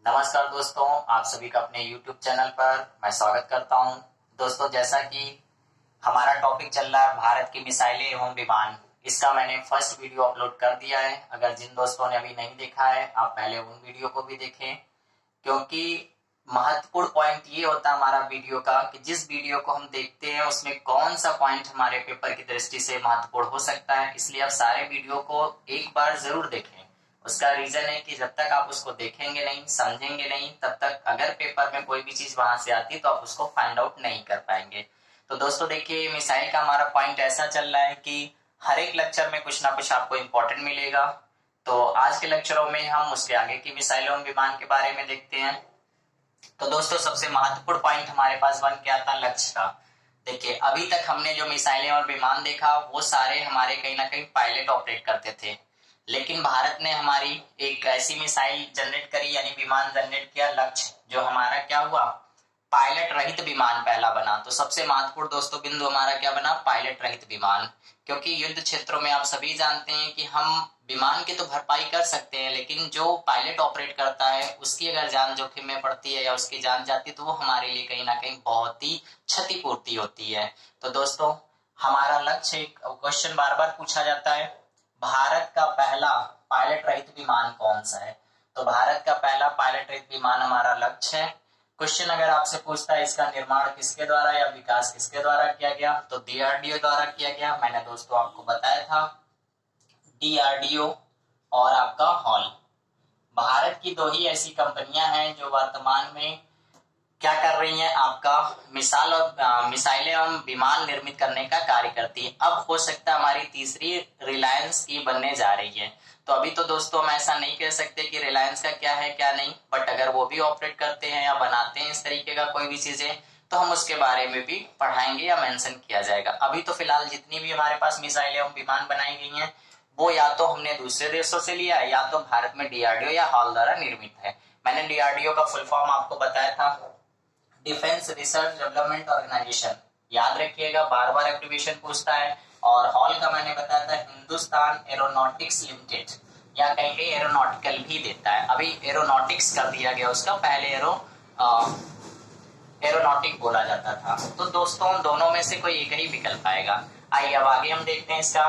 नमस्कार दोस्तों, आप सभी का अपने YouTube चैनल पर मैं स्वागत करता हूं। दोस्तों, जैसा कि हमारा टॉपिक चल रहा है भारत की मिसाइलें एवं विमान, इसका मैंने फर्स्ट वीडियो अपलोड कर दिया है। अगर जिन दोस्तों ने अभी नहीं देखा है, आप पहले उन वीडियो को भी देखें, क्योंकि महत्वपूर्ण पॉइंट ये होता है हमारा वीडियो का कि जिस वीडियो को हम देखते हैं उसमें कौन सा पॉइंट हमारे पेपर की दृष्टि से महत्वपूर्ण हो सकता है। इसलिए आप सारे वीडियो को एक बार जरूर देखें। उसका रीजन है कि जब तक आप उसको देखेंगे नहीं, समझेंगे नहीं, तब तक अगर पेपर में कोई भी चीज वहां से आती तो आप उसको फाइंड आउट नहीं कर पाएंगे। तो दोस्तों देखिए, मिसाइल का हमारा पॉइंट ऐसा चल रहा है कि हर एक लेक्चर में कुछ ना कुछ आपको इम्पोर्टेंट मिलेगा। तो आज के लेक्चरों में हम उसके आगे की मिसाइलों एवं विमान के बारे में देखते हैं। तो दोस्तों, सबसे महत्वपूर्ण पॉइंट हमारे पास बन के आता है लक्ष्य का। देखिए, अभी तक हमने जो मिसाइलें और विमान देखा वो सारे हमारे कहीं ना कहीं पायलट ऑपरेट करते थे, लेकिन भारत ने हमारी एक ऐसी मिसाइल जनरेट करी, यानी विमान जनरेट किया लक्ष्य, जो हमारा क्या हुआ, पायलट रहित विमान पहला बना। तो सबसे महत्वपूर्ण दोस्तों बिंदु हमारा क्या बना, पायलट रहित विमान। क्योंकि युद्ध क्षेत्रों में आप सभी जानते हैं कि हम विमान की तो भरपाई कर सकते हैं, लेकिन जो पायलट ऑपरेट करता है उसकी अगर जान जोखिम में पड़ती है या उसकी जान जाती है तो वो हमारे लिए कहीं ना कहीं बहुत ही क्षतिपूर्ति होती है। तो दोस्तों, हमारा लक्ष्य, एक क्वेश्चन बार बार पूछा जाता है, भारत का पहला पायलट रहित विमान कौन सा है। तो भारत का पहला पायलट रहित विमान हमारा लक्ष्य है। क्वेश्चन अगर आपसे पूछता है इसका निर्माण किसके द्वारा या विकास किसके द्वारा किया गया, तो डीआरडीओ द्वारा किया गया। मैंने दोस्तों आपको बताया था, डीआरडीओ और आपका हॉल। भारत की दो ही ऐसी कंपनियां हैं जो वर्तमान में क्या कर रही हैं, आपका मिसाइलें एवं विमान निर्मित करने का कार्य करती है। अब हो सकता है हमारी तीसरी रिलायंस की बनने जा रही है। तो अभी तो दोस्तों हम ऐसा नहीं कह सकते कि रिलायंस का क्या है क्या नहीं, बट अगर वो भी ऑपरेट करते हैं या बनाते हैं इस तरीके का कोई भी चीजें, तो हम उसके बारे में भी पढ़ाएंगे या मेंशन किया जाएगा। अभी तो फिलहाल जितनी भी हमारे पास मिसाइलें एवं विमान बनाई गई हैं वो या तो हमने दूसरे देशों से लिया है या तो भारत में डीआरडीओ या हॉल द्वारा निर्मित है। मैंने डीआरडीओ का फुल फॉर्म आपको बताया था, डिफेंस रिसर्च डेवलपमेंट ऑर्गेनाइजेशन। याद रखिएगा, बार बार एब्रिविएशन पूछता है। और हॉल का मैंने बताया था हिंदुस्तान एरोनॉटिक्स लिमिटेड, या कहीं कहीं एरोनॉटिकल भी देता है। अभी एरोनॉटिक्स कर दिया गया उसका, पहले एरोनॉटिक बोला जाता था। तो दोस्तों दोनों में से कोई एक ही विकल्प आएगा। आइए अब आगे हम देखते हैं इसका।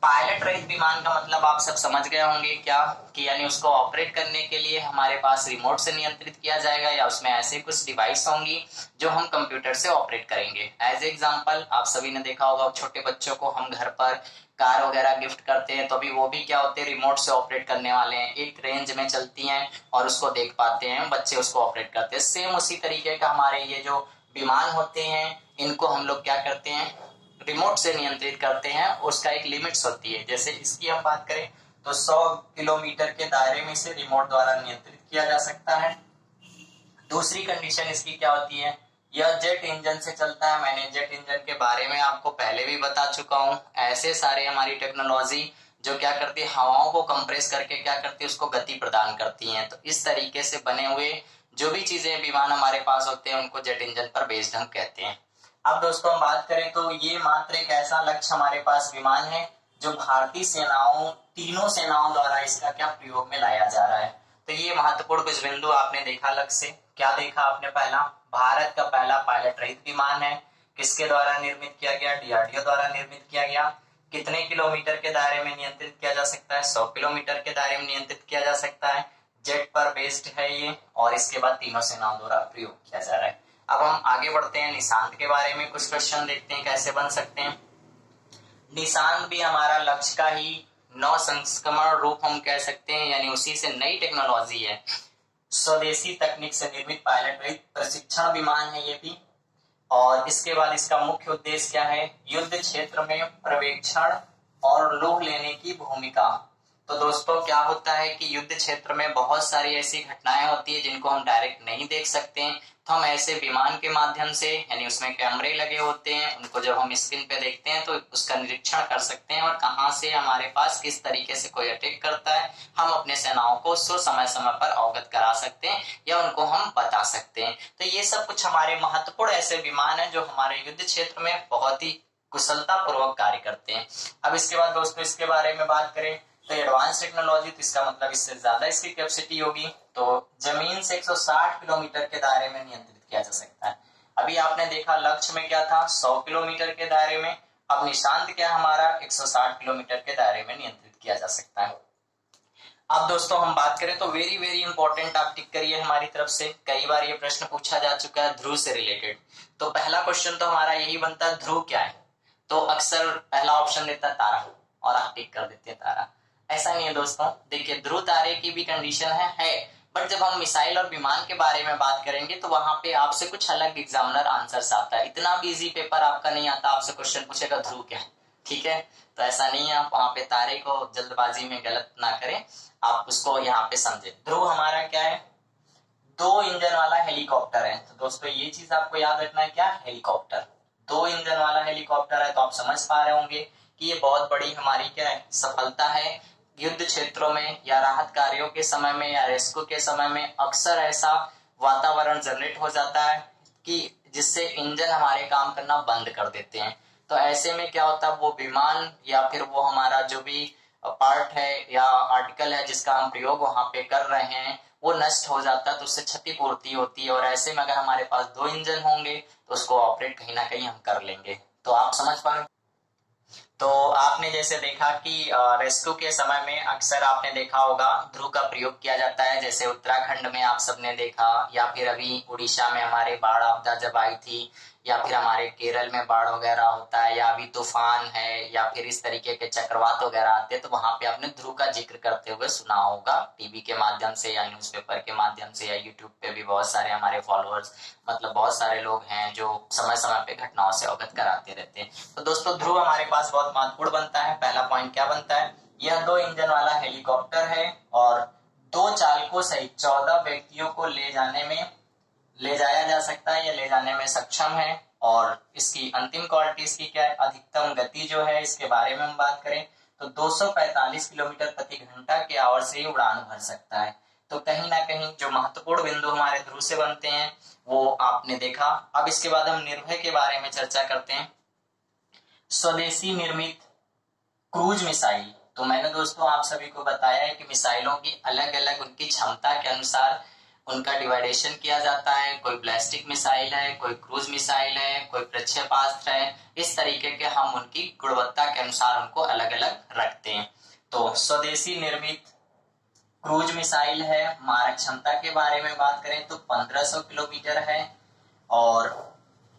पायलट रहित विमान का मतलब आप सब समझ गए होंगे क्या, कि यानी उसको ऑपरेट करने के लिए हमारे पास रिमोट से नियंत्रित किया जाएगा या उसमें ऐसे कुछ डिवाइस होंगी जो हम कंप्यूटर से ऑपरेट करेंगे। एज एग्जांपल आप सभी ने देखा होगा, छोटे बच्चों को हम घर पर कार वगैरह गिफ्ट करते हैं, तो अभी वो भी क्या होते हैं, रिमोट से ऑपरेट करने वाले हैं, एक रेंज में चलती हैं और उसको देख पाते हैं, बच्चे उसको ऑपरेट करते हैं। सेम उसी तरीके का हमारे ये जो विमान होते हैं, इनको हम लोग क्या करते हैं, रिमोट से नियंत्रित करते हैं। उसका एक लिमिट्स होती है। जैसे इसकी हम बात करें तो 100 किलोमीटर के दायरे में से रिमोट द्वारा नियंत्रित किया जा सकता है। दूसरी कंडीशन इसकी क्या होती है, यह जेट इंजन से चलता है। मैंने जेट इंजन के बारे में आपको पहले भी बता चुका हूं। ऐसे सारे हमारी टेक्नोलॉजी जो क्या करती है, हवाओं को कंप्रेस करके क्या करती है, उसको गति प्रदान करती हैं। तो इस तरीके से बने हुए जो भी चीजें विमान हमारे पास होते हैं उनको जेट इंजन पर बेस्ड हम कहते हैं। अब दोस्तों हम बात करें तो ये मात्र एक ऐसा लक्ष्य हमारे पास विमान है जो भारतीय सेनाओं, तीनों सेनाओं द्वारा इसका क्या प्रयोग में लाया जा रहा है। तो ये महत्वपूर्ण कुछ बिंदु आपने देखा लक्ष्य से। क्या देखा आपने, पहला, भारत का पहला पायलट रहित विमान है। किसके द्वारा निर्मित किया गया, डीआरडीओ द्वारा निर्मित किया गया। कितने किलोमीटर के दायरे में नियंत्रित किया जा सकता है, 100 किलोमीटर के दायरे में नियंत्रित किया जा सकता है। जेट पर बेस्ड है ये, और इसके बाद तीनों सेनाओं द्वारा प्रयोग किया जा रहा है। अब हम आगे बढ़ते हैं, निशांत के बारे में कुछ क्वेश्चन देखते हैं कैसे बन सकते हैं। निशांत भी हमारा लक्ष्य का ही नव संस्करण रूप हम कह सकते हैं, यानी उसी से नई टेक्नोलॉजी है। स्वदेशी तकनीक से निर्मित पायलट रहित प्रशिक्षण विमान है ये भी। और इसके बाद इसका मुख्य उद्देश्य क्या है, युद्ध क्षेत्र में पर्यवेक्षण और लौह लेने की भूमिका। तो दोस्तों क्या होता है कि युद्ध क्षेत्र में बहुत सारी ऐसी घटनाएं होती है जिनको हम डायरेक्ट नहीं देख सकते हैं, तो हम ऐसे विमान के माध्यम से, यानी उसमें कैमरे लगे होते हैं, उनको जब हम स्क्रीन पे देखते हैं तो उसका निरीक्षण कर सकते हैं और कहां से हमारे पास किस तरीके से कोई अटैक करता है हम अपने सेनाओं को उसको समय समय पर अवगत करा सकते हैं या उनको हम बता सकते हैं। तो ये सब कुछ हमारे महत्वपूर्ण ऐसे विमान है जो हमारे युद्ध क्षेत्र में बहुत ही कुशलता पूर्वक कार्य करते हैं। अब इसके बाद दोस्तों इसके बारे में बात करें तो एडवांस टेक्नोलॉजी, तो इसका मतलब इससे ज्यादा इसकी कैपेसिटी होगी। तो जमीन से 160 किलोमीटर के दायरे में नियंत्रित किया जा सकता है। अभी आपने देखा लक्ष्य में क्या था, 100 किलोमीटर के दायरे में। अब निशांत क्या हमारा 160 किलोमीटर के दायरे में नियंत्रित किया जा सकता है। अब दोस्तों हम बात करें तो वेरी वेरी इंपॉर्टेंट, आप टिक करिए हमारी तरफ से, कई बार ये प्रश्न पूछा जा चुका है ध्रुव से रिलेटेड। तो पहला क्वेश्चन तो हमारा यही बनता है, ध्रुव क्या है? तो अक्सर पहला ऑप्शन देता है तारा, और आप टिक कर देते हैं तारा। ऐसा नहीं है दोस्तों, देखिए ध्रुव तारे की भी कंडीशन है, बट जब हम मिसाइल और विमान के बारे में बात करेंगे तो वहां पे आपसे कुछ अलग एग्जामिनर आंसर्स आता है। इतना भी इजी पेपर आपका नहीं आता, आपसे क्वेश्चन पूछेगा ध्रुव क्या है, ठीक है? तो ऐसा नहीं है, आप वहां पे तारे को जल्दबाजी में गलत ना करें, आप उसको यहाँ पे समझे। ध्रुव हमारा क्या है? 2 इंजन वाला हेलीकॉप्टर है। तो दोस्तों ये चीज आपको याद रखना है, क्या? हेलीकॉप्टर 2 इंजन वाला हेलीकॉप्टर है। तो आप समझ पा रहे होंगे कि ये बहुत बड़ी हमारी क्या है, सफलता है। युद्ध क्षेत्रों में या राहत कार्यों के समय में या रेस्क्यू के समय में अक्सर ऐसा वातावरण जनरेट हो जाता है कि जिससे इंजन हमारे काम करना बंद कर देते हैं। तो ऐसे में क्या होता है, वो विमान या फिर वो हमारा जो भी पार्ट है या आर्टिकल है जिसका हम प्रयोग वहां पे कर रहे हैं, वो नष्ट हो जाता है, तो उससे क्षतिपूर्ति होती है। और ऐसे में अगर हमारे पास 2 इंजन होंगे तो उसको ऑपरेट कहीं ना कहीं हम कर लेंगे। तो आप समझ पा रहे। तो आपने जैसे देखा कि रेस्क्यू के समय में अक्सर आपने देखा होगा ध्रुव का प्रयोग किया जाता है, जैसे उत्तराखंड में आप सबने देखा, या फिर अभी उड़ीसा में हमारे बाढ़ आपदा जब आई थी, या फिर हमारे केरल में बाढ़ वगैरह होता है, या अभी तूफान है, या फिर इस तरीके के चक्रवात वगैरह आते हैं, तो वहां पे आपने ध्रुव का जिक्र करते हुए सुना होगा, टीवी के माध्यम से या न्यूज़पेपर के माध्यम से, या यूट्यूब पे भी बहुत सारे हमारे फॉलोअर्स, मतलब बहुत सारे लोग हैं जो समय समय पे घटनाओं से अवगत कराते रहते हैं। तो दोस्तों ध्रुव हमारे पास बहुत महत्वपूर्ण बनता है। पहला पॉइंट क्या बनता है, यह 2 इंजन वाला हेलीकॉप्टर है और 2 चालकों सहित 14 व्यक्तियों को ले जाया जा सकता है या ले जाने में सक्षम है। और इसकी अंतिम क्वालिटी इसकी क्या है, अधिकतम गति जो है, इसके बारे में हम बात करें तो 245 किलोमीटर प्रति घंटा के आवर से ही उड़ान भर सकता है। तो कहीं ना कहीं जो महत्वपूर्ण बिंदु हमारे ध्रुव से बनते हैं वो आपने देखा। अब इसके बाद हम निर्भय के बारे में चर्चा करते हैं। स्वदेशी निर्मित क्रूज मिसाइल। तो मैंने दोस्तों आप सभी को बताया है कि मिसाइलों की अलग अलग उनकी क्षमता के अनुसार उनका डिवाइडेशन किया जाता है। कोई बैलिस्टिक मिसाइल है, कोई क्रूज मिसाइल है, कोई प्रक्षेपास्त्र है। इस तरीके के हम उनकी गुणवत्ता के अनुसार उनको अलग अलग रखते हैं। तो स्वदेशी निर्मित क्रूज मिसाइल है, मारक क्षमता के बारे में बात करें तो 1500 किलोमीटर है, और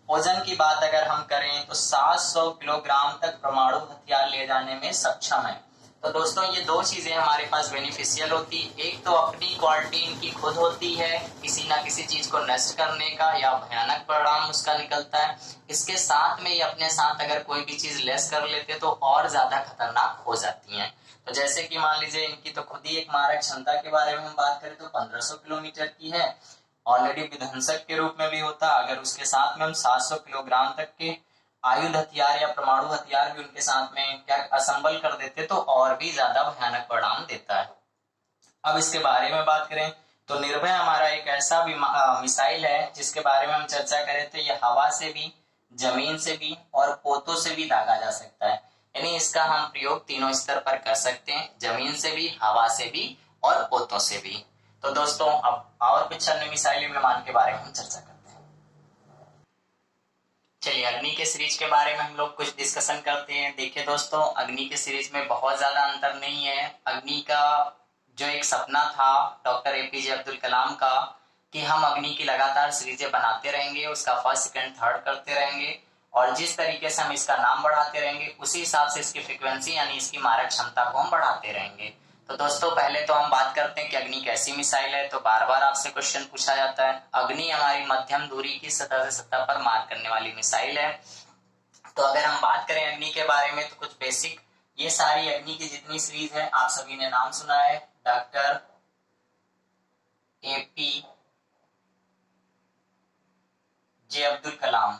वजन की बात अगर हम करें तो 700 किलोग्राम तक परमाणु हथियार ले जाने में सक्षम है। तो दोस्तों ये 2 चीजें हमारे पास बेनिफिशियल होती, एक तो अपनी क्वालिटी इनकी खुद होती है, किसी ना किसी चीज को नष्ट करने का या भयानक परिणाम उसका निकलता है। इसके साथ में ये अपने साथ अगर कोई भी चीज लेस कर लेते तो और ज्यादा खतरनाक हो जाती हैं। तो जैसे कि मान लीजिए इनकी तो खुद ही एक मारक क्षमता के बारे में हम बात करें तो 1500 किलोमीटर की है, ऑलरेडी विध्वंसक के रूप में भी होता। अगर उसके साथ में हम 700 किलोग्राम तक के आयुध हथियार या परमाणु हथियार भी उनके साथ में क्या असंबल कर देते तो और भी ज्यादा भयानक परिणाम देता है। अब इसके बारे में बात करें तो निर्भय हमारा एक ऐसा भी मिसाइल है जिसके बारे में हम चर्चा करें तो ये हवा से भी, जमीन से भी और पोतों से भी दागा जा सकता है। यानी इसका हम प्रयोग तीनों स्तर पर कर सकते हैं, जमीन से भी, हवा से भी और पोतों से भी। तो दोस्तों अब और कुछ अन्य मिसाइल विमान के बारे में हम चर्चा करते हैं। चलिए अग्नि के सीरीज के बारे में हम लोग कुछ डिस्कशन करते हैं। देखिए दोस्तों अग्नि के सीरीज में बहुत ज्यादा अंतर नहीं है। अग्नि का जो एक सपना था डॉक्टर एपीजे अब्दुल कलाम का कि हम अग्नि की लगातार सीरीजें बनाते रहेंगे, उसका फर्स्ट सेकंड थर्ड करते रहेंगे, और जिस तरीके से हम इसका नाम बढ़ाते रहेंगे उसी हिसाब से इसकी फ्रिक्वेंसी यानी इसकी मारक क्षमता को हम बढ़ाते रहेंगे। तो दोस्तों पहले तो हम बात करते हैं कि अग्नि कैसी मिसाइल है। तो बार बार आपसे क्वेश्चन पूछा जाता है। अग्नि हमारी मध्यम दूरी की सतह से सतह पर मार करने वाली मिसाइल है। तो अगर हम बात करें अग्नि के बारे में तो कुछ बेसिक, ये सारी अग्नि की जितनी सीरीज है आप सभी ने नाम सुना है, डॉक्टर एपीजे अब्दुल कलाम।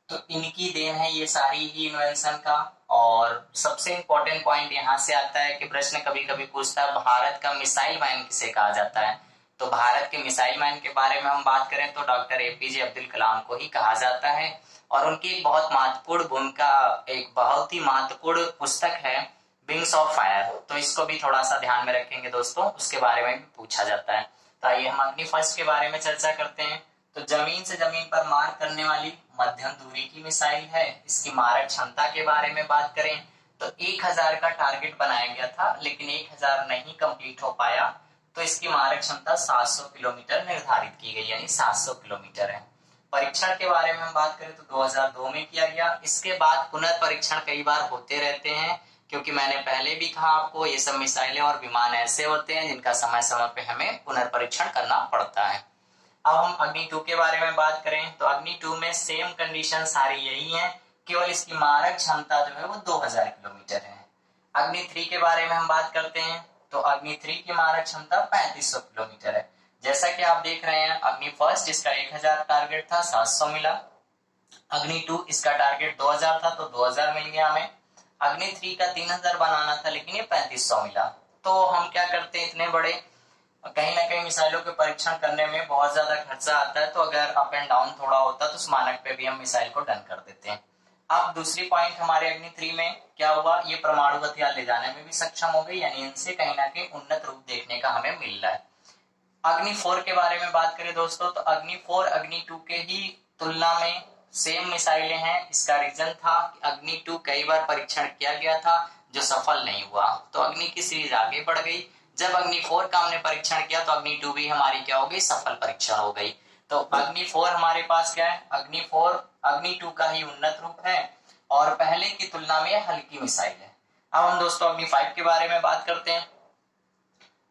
तो इनकी देन है ये सारी ही इन्वेंशन का। और सबसे इंपॉर्टेंट पॉइंट यहाँ से आता है कि प्रश्न कभी कभी पूछता है भारत का मिसाइल मैन किसे कहा जाता है। तो भारत के मिसाइल मैन के बारे में हम बात करें तो डॉक्टर एपीजे अब्दुल कलाम को ही कहा जाता है। और उनकी एक बहुत महत्वपूर्ण भूमिका, एक बहुत ही महत्वपूर्ण पुस्तक है विंग्स ऑफ फायर, तो इसको भी थोड़ा सा ध्यान में रखेंगे दोस्तों, उसके बारे में भी पूछा जाता है। तो आइए हम अग्नि फर्स्ट के बारे में चर्चा करते हैं। तो जमीन से जमीन पर मार करने वाली मध्यम दूरी की मिसाइल है। इसकी मारक क्षमता के बारे में बात करें तो 1000 का टारगेट बनाया गया था, लेकिन 1000 नहीं कंप्लीट हो पाया, तो इसकी मारक क्षमता 700 किलोमीटर निर्धारित की गई, यानी 700 किलोमीटर है। परीक्षण के बारे में हम बात करें तो 2002 में किया गया। इसके बाद पुनर्परीक्षण कई बार होते रहते हैं, क्योंकि मैंने पहले भी कहा आपको, ये सब मिसाइलें और विमान ऐसे होते हैं जिनका समय समय पे हमें पुनर्परीक्षण करना पड़ता है। अब हम अग्नि 2 के बारे में बात करें तो अग्नि 2 में सेम कंडीशन सारी यही है, केवल इसकी मारक क्षमता जो है वो 2000 किलोमीटर है। अग्नि 3 के बारे में हम बात करते हैं तो अग्नि 3 की मारक क्षमता 3500 किलोमीटर है। जैसा कि आप देख रहे हैं, अग्नि फर्स्ट इसका 1000 टारगेट था, 700 मिला। अग्नि 2 इसका टारगेट 2000 था तो 2000 मिल गया हमें। अग्नि 3 का 3000 बनाना था, लेकिन ये 3500 मिला। तो हम क्या करते हैं, इतने बड़े कहीं ना कहीं मिसाइलों के परीक्षण करने में बहुत ज्यादा खर्चा आता है, तो अगर अप एंड डाउन थोड़ा होता तो उस मानक पे भी हम मिसाइल को डन कर देते हैं। अब दूसरी पॉइंट हमारे अग्नि 3 में क्या हुआ, ये परमाणु हथियार ले जाने में भी सक्षम हो गई, यानी इनसे कहीं ना कहीं उन्नत रूप देखने का हमें मिल रहा है। अग्नि 4 के बारे में बात करें दोस्तों तो अग्नि 4 अग्नि 2 के ही तुलना में सेम मिसाइलें हैं। इसका रीजन था कि अग्नि 2 कई बार परीक्षण किया गया था जो सफल नहीं हुआ, तो अग्नि की सीरीज आगे बढ़ गई। जब अग्नि 4 का हमने परीक्षण किया तो अग्नि 2 भी हमारी क्या हो गई, सफल परीक्षण हो गई। तो अग्नि 4 हमारे पास क्या है, अग्नि 4 अग्नि 2 का ही उन्नत रूप है और पहले की तुलना में हल्की मिसाइल है। अब हम दोस्तों अग्नि 5 के बारे में बात करते हैं।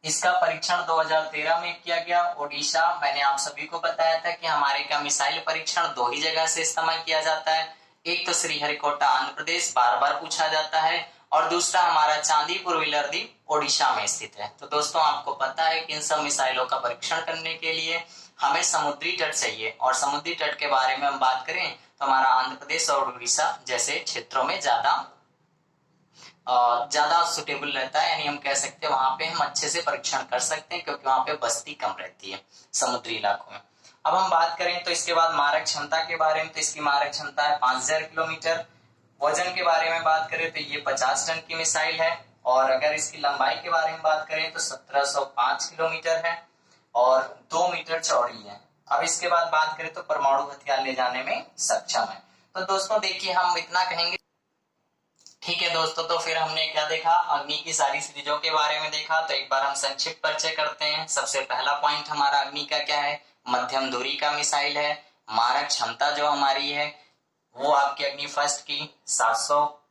इसका परीक्षण 2013 में किया गया ओडिशा। मैंने आप सभी को बताया था कि हमारे का मिसाइल परीक्षण 2 ही जगह से इस्तेमाल किया जाता है, एक तो श्रीहरिकोटा आंध्र प्रदेश, बार बार पूछा जाता है, और दूसरा हमारा चांदीपुर विलर्दी ओडिशा में स्थित है। तो दोस्तों आपको पता है कि इन सब मिसाइलों का परीक्षण करने के लिए हमें समुद्री तट चाहिए, और समुद्री तट के बारे में हम बात करें तो हमारा आंध्र प्रदेश और उड़ीसा जैसे क्षेत्रों में ज्यादा सुटेबल रहता है, यानी हम कह सकते हैं वहां पे हम अच्छे से परीक्षण कर सकते हैं, क्योंकि वहां पे बस्ती कम रहती है समुद्री इलाकों में। अब हम बात करें तो इसके बाद मारक क्षमता के बारे में, तो इसकी मारक क्षमता है 5000 किलोमीटर। वजन के बारे में बात करें तो ये 50 टन की मिसाइल है, और अगर इसकी लंबाई के बारे में बात करें तो 1705 किलोमीटर है और 2 मीटर चौड़ी है। अब इसके बाद बात करें तो परमाणु हथियार ले जाने में सक्षम है। तो दोस्तों देखिए, हम इतना कहेंगे, ठीक है दोस्तों। तो फिर हमने क्या देखा, अग्नि की सारी सीरीजों के बारे में देखा। तो एक बार हम संक्षिप्त परिचय करते हैं। सबसे पहला पॉइंट हमारा अग्नि का क्या है, मध्यम दूरी का मिसाइल है। मारक क्षमता जो हमारी है वो आपकी अग्नि फर्स्ट की 700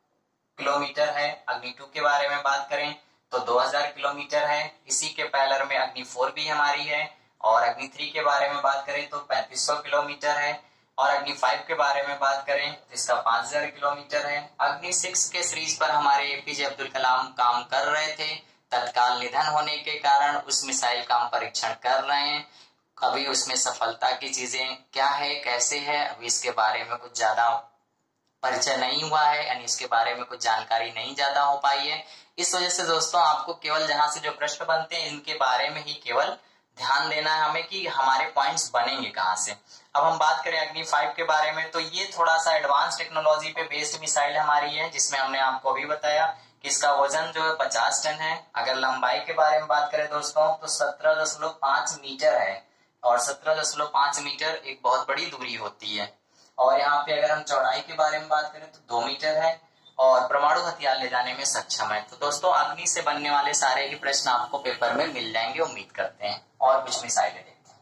किलोमीटर है। अग्नि 2 के बारे में बात करें तो 2000 किलोमीटर है। इसी के पैलर में अग्नि 4 भी हमारी है, और अग्नि 3 के बारे में बात करें तो 3500 किलोमीटर है, और अग्नि 5 के बारे में बात करें तो इसका 5000 किलोमीटर है। अग्नि 6 के सीरीज पर हमारे एपीजे अब्दुल कलाम काम कर रहे थे, तत्काल निधन होने के कारण उस मिसाइल का हम परीक्षण कर रहे हैं। अभी उसमें सफलता की चीजें क्या है, कैसे है, अभी इसके बारे में कुछ ज्यादा परिचय नहीं हुआ है, यानी इसके बारे में कुछ जानकारी नहीं ज्यादा हो पाई है। इस वजह से दोस्तों आपको केवल जहां से जो प्रश्न बनते हैं इनके बारे में ही केवल ध्यान देना है हमें कि हमारे पॉइंट्स बनेंगे कहाँ से। अब हम बात करें अग्नि 5 के बारे में, तो ये थोड़ा सा एडवांस टेक्नोलॉजी पे बेस्ड मिसाइल हमारी है, जिसमें हमने आपको अभी बताया कि इसका वजन जो है 50 टन है। अगर लंबाई के बारे में बात करें दोस्तों तो 17.5 मीटर है, और 17.5 मीटर एक बहुत बड़ी दूरी होती है। और यहाँ पे अगर हम चौड़ाई के बारे में बात करें तो 2 मीटर है, और परमाणु हथियार ले जाने में सक्षम है। तो दोस्तों अग्नि से बनने वाले सारे ही प्रश्न आपको पेपर में मिल जाएंगे, उम्मीद करते हैं। और कुछ मिसाइलें देखते हैं।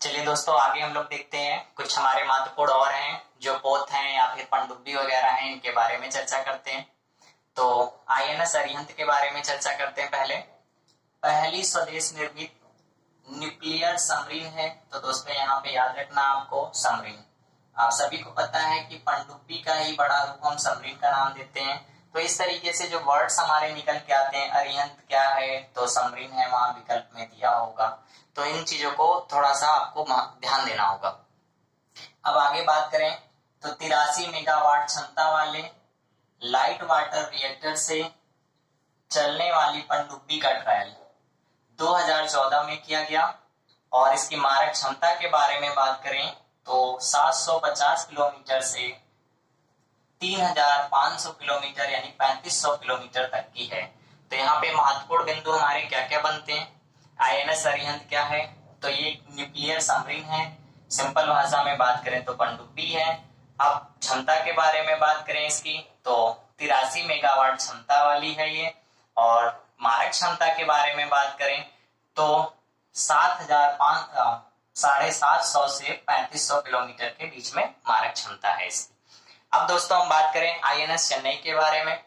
चलिए दोस्तों आगे हम लोग देखते हैं, कुछ हमारे महत्वपूर्ण और हैं जो पोत हैं या फिर पनडुब्बी वगैरह हैं, इनके बारे में चर्चा करते हैं। तो आईएनएस अरिहंत के बारे में चर्चा करते हैं। पहली स्वदेश निर्मित न्यूक्लियर सबमरीन है। तो दोस्तों यहाँ पे याद रखना आपको, सबमरीन, आप सभी को पता है कि पनडुब्बी का ही बड़ा रूप हम सबमरीन का नाम देते हैं। तो इस तरीके से जो वर्ड्स हमारे निकल के आते हैं, अरिहंत क्या है तो सबमरीन है, वहां विकल्प में दिया होगा। तो इन चीजों को थोड़ा सा आपको ध्यान देना होगा। अब आगे बात करें तो 83 मेगावाट क्षमता वाले लाइट वाटर रिएक्टर से चलने वाली पनडुब्बी का ट्रायल 2014 में किया गया। और इसकी मारक क्षमता के बारे में बात करें तो 750 किलोमीटर से 3500 किलोमीटर यानी 3500 किलोमीटर तक की है। तो यहाँ पे महत्वपूर्ण बिंदु हमारे क्या क्या बनते हैं। आईएनएस अरिहंत क्या है, तो ये न्यूक्लियर सबमरीन है। सिंपल भाषा में बात करें तो पनडुब्बी है। अब क्षमता के बारे में बात करें इसकी तो 83 मेगावाट क्षमता वाली है ये। और मारक क्षमता के बारे में बात करें तो 7,500 से 3500 किलोमीटर के बीच में मारक क्षमता है इसकी। अब दोस्तों हम बात करें आईएनएस चेन्नई के बारे में,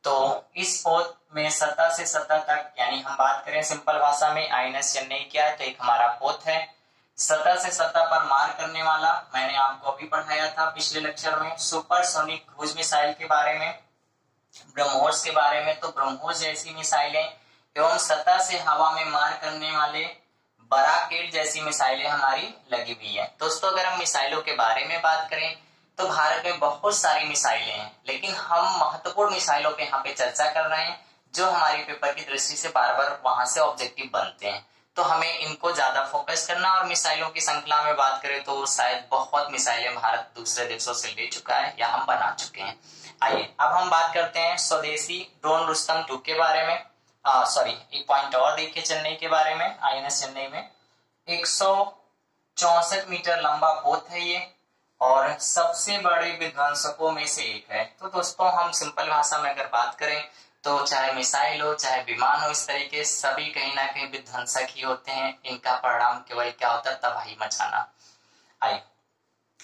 तो इस पोत में सतह से सतह तक, यानी हम बात करें सिंपल भाषा में आईएनएस चेन्नई क्या है, तो एक हमारा पोत है सतह से सतह पर मार करने वाला। मैंने आपको अभी पढ़ाया था पिछले लेक्चर में सुपरसोनिक क्रूज मिसाइल के बारे में, ब्रह्मोस के बारे में। तो ब्रह्मोस जैसी मिसाइलें एवं सतह से हवा में मार करने वाले बराकेट जैसी मिसाइलें हमारी लगी हुई है। दोस्तों अगर हम मिसाइलों के बारे में बात करें तो भारत में बहुत सारी मिसाइलें हैं, लेकिन हम महत्वपूर्ण मिसाइलों पे यहाँ पे चर्चा कर रहे हैं जो हमारी पेपर की दृष्टि से बार बार वहां से ऑब्जेक्टिव बनते हैं। तो हमें इनको ज्यादा फोकस करना। और मिसाइलों की श्रृंखला में बात करें तो शायद बहुत मिसाइलें भारत दूसरे देशों से ले चुका है या हम बना चुके हैं। आइए अब हम बात करते हैं स्वदेशी ड्रोन रुस्तम 2 के बारे में। एक पॉइंट और देखिए चेन्नई के बारे में। आईएनएस चेन्नई में 164 मीटर लंबा पोत है ये और सबसे बड़े विध्वंसकों में से एक है। तो दोस्तों हम सिंपल भाषा में अगर बात करें तो चाहे मिसाइल हो चाहे विमान हो, इस तरीके सभी कहीं ना कहीं विध्वंसक ही होते हैं। इनका परिणाम केवल क्या होता है, तबाही मचाना। आइए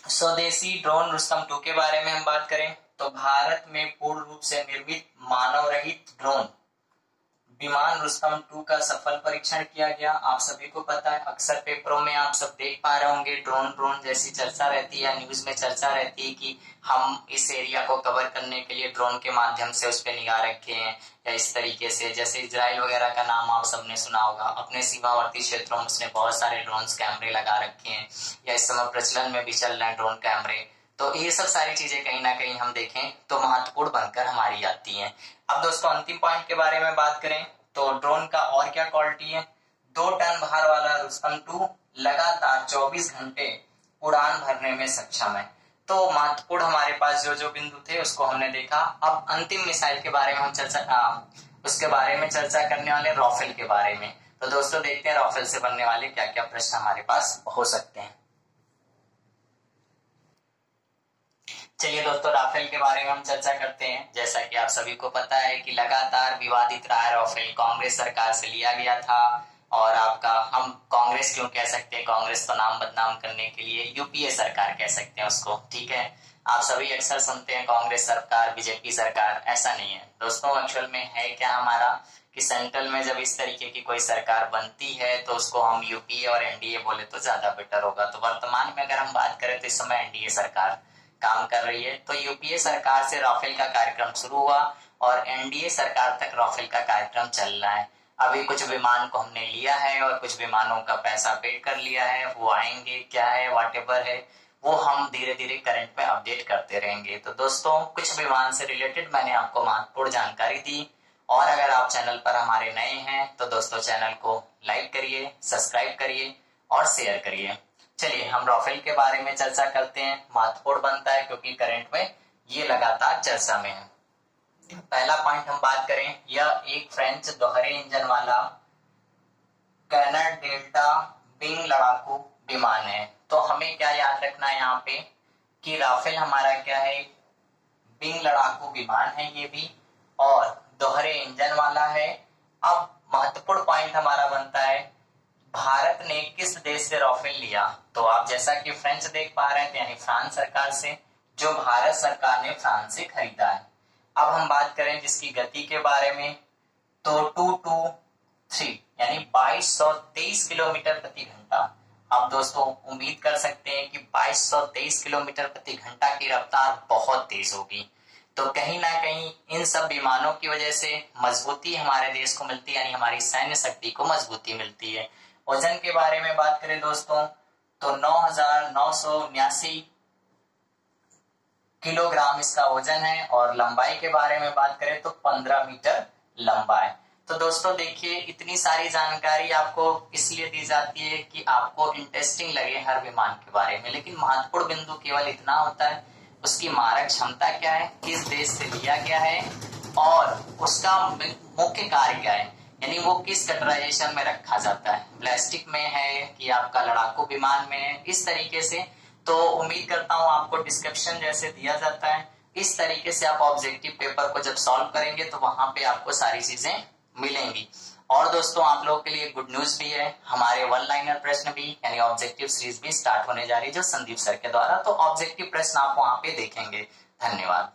स्वदेशी ड्रोन रुस्तम 2 के बारे में हम बात करें तो भारत में पूर्ण रूप से निर्मित मानव रहित ड्रोन विमान रुस्तम 2 का सफल परीक्षण किया गया। आप सभी को पता है, अक्सर पेपरों में आप सब देख पा रहे होंगे ड्रोन जैसी चर्चा रहती है, न्यूज में चर्चा रहती है कि हम इस एरिया को कवर करने के लिए ड्रोन के माध्यम से उस पर निगाह रखे हैं, या इस तरीके से जैसे इजराइल वगैरह का नाम आप सबने सुना होगा। अपने सीमावर्ती क्षेत्रों में उसने बहुत सारे ड्रोन कैमरे लगा रखे हैं, या इस समय प्रचलन में भी चल रहे हैं ड्रोन कैमरे। तो ये सब सारी चीजें कहीं ना कहीं हम देखें तो महत्वपूर्ण बनकर हमारी आती हैं। अब दोस्तों अंतिम पॉइंट के बारे में बात करें तो ड्रोन का और क्या क्वालिटी है। 2 टन भार वाला रुस्तम 2 लगातार 24 घंटे उड़ान भरने में सक्षम है। तो महत्वपूर्ण हमारे पास जो जो बिंदु थे उसको हमने देखा। अब अंतिम मिसाइल के बारे में हम उसके बारे में चर्चा करने वाले राफेल के बारे में। तो दोस्तों देखते हैं राफेल से बनने वाले क्या क्या प्रश्न हमारे पास हो सकते हैं। चलिए दोस्तों राफेल के बारे में हम चर्चा करते हैं। जैसा कि आप सभी को पता है कि लगातार विवादित रहा राफेल, कांग्रेस सरकार से लिया गया था। और आपका हम कांग्रेस क्यों कह सकते हैं, कांग्रेस तो नाम बदनाम करने के लिए यूपीए सरकार कह सकते हैं उसको, ठीक है। आप सभी अक्सर सुनते हैं कांग्रेस सरकार, बीजेपी सरकार, ऐसा नहीं है दोस्तों। एक्चुअल में है क्या हमारा कि सेंट्रल में जब इस तरीके की कोई सरकार बनती है तो उसको हम यूपीए और एनडीए बोले तो ज्यादा बेटर होगा। तो वर्तमान में अगर हम बात करें तो इस समय एनडीए सरकार काम कर रही है। तो यूपीए सरकार से राफेल का कार्यक्रम शुरू हुआ और एनडीए सरकार तक राफेल का कार्यक्रम चल रहा है। अभी कुछ विमान को हमने लिया है और कुछ विमानों का पैसा पेड कर लिया है, वो आएंगे क्या है व्हाटएवर है वो हम धीरे धीरे करंट में अपडेट करते रहेंगे। तो दोस्तों कुछ विमान से रिलेटेड मैंने आपको महत्वपूर्ण जानकारी दी। और अगर आप चैनल पर हमारे नए हैं तो दोस्तों चैनल को लाइक करिए, सब्सक्राइब करिए और शेयर करिए। चलिए हम राफेल के बारे में चर्चा करते हैं। महत्वपूर्ण बनता है क्योंकि करंट में ये लगातार चर्चा में है। पहला पॉइंट हम बात करें, यह एक फ्रेंच दोहरे इंजन वाला कैनर डेल्टा विंग लड़ाकू विमान है। तो हमें क्या याद रखना है यहाँ पे कि राफेल हमारा क्या है, विंग लड़ाकू विमान है ये भी, और दोहरे इंजन वाला है। अब महत्वपूर्ण पॉइंट हमारा बनता है भारत ने किस देश से राफेल लिया। तो आप जैसा कि फ्रेंच देख पा रहे थे, यानी फ्रांस सरकार से, जो भारत सरकार ने फ्रांस से खरीदा है। अब हम बात करें जिसकी गति के बारे में तो 223 यानी 2223 किलोमीटर प्रति घंटा। अब दोस्तों उम्मीद कर सकते हैं कि 2223 किलोमीटर प्रति घंटा की रफ्तार बहुत तेज होगी। तो कहीं ना कहीं इन सब विमानों की वजह से मजबूती हमारे देश को मिलती है, यानी हमारी सैन्य शक्ति को मजबूती मिलती है। वजन के बारे में बात करें दोस्तों तो 9979 किलोग्राम इसका वजन है। और लंबाई के बारे में बात करें तो 15 मीटर लंबा है। तो दोस्तों देखिए, इतनी सारी जानकारी आपको इसलिए दी जाती है कि आपको इंटरेस्टिंग लगे हर विमान के बारे में, लेकिन महत्वपूर्ण बिंदु केवल इतना होता है उसकी मारक क्षमता क्या है, किस देश से लिया गया है और उसका मुख्य कार्य क्या है, यानी वो किस कैटेगराइजेशन में रखा जाता है, बैलिस्टिक में है कि आपका लड़ाकू विमान में है, इस तरीके से। तो उम्मीद करता हूं आपको डिस्क्रिप्शन जैसे दिया जाता है इस तरीके से आप ऑब्जेक्टिव पेपर को जब सॉल्व करेंगे तो वहां पे आपको सारी चीजें मिलेंगी। और दोस्तों आप लोगों के लिए गुड न्यूज भी है, हमारे वन लाइनर प्रश्न भी यानी ऑब्जेक्टिव सीरीज भी स्टार्ट होने जा रही है जो संदीप सर के द्वारा, तो ऑब्जेक्टिव प्रश्न आप वहां पे देखेंगे। धन्यवाद।